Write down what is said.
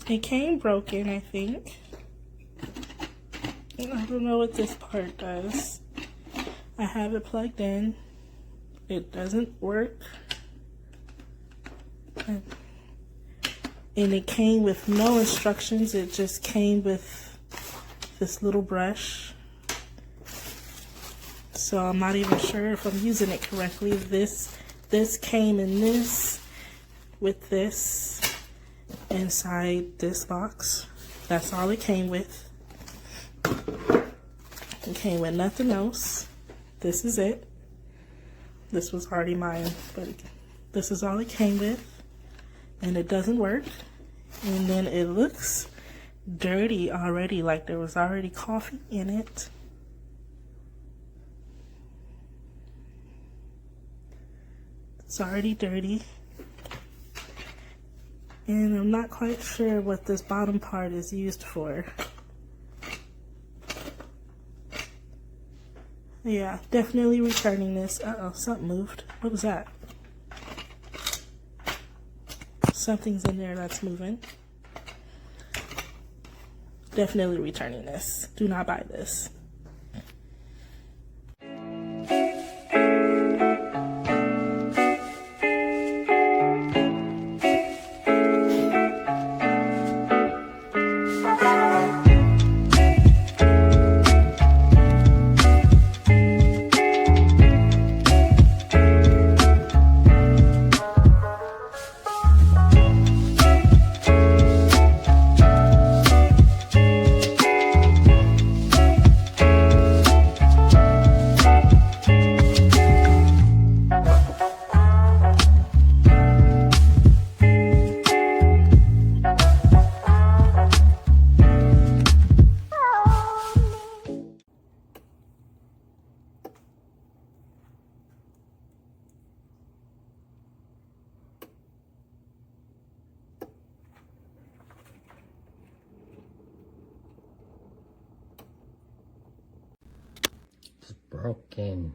It came broken, I think. I don't know what this part does. I have it plugged in. It doesn't work. And it came with no instructions. It just came with this little brush. So I'm not even sure if I'm using it correctly. This came in this with this inside this box. That's all it came with. It came with nothing else. This is it. This was already mine, but this is all it came with. And it doesn't work. And then it looks dirty already, like there was already coffee in it. It's already dirty. And I'm not quite sure what this bottom part is used for. Yeah, definitely returning this. Uh-oh, something moved. What was that? Something's in there that's moving. Definitely returning this. Do not buy this. Broken.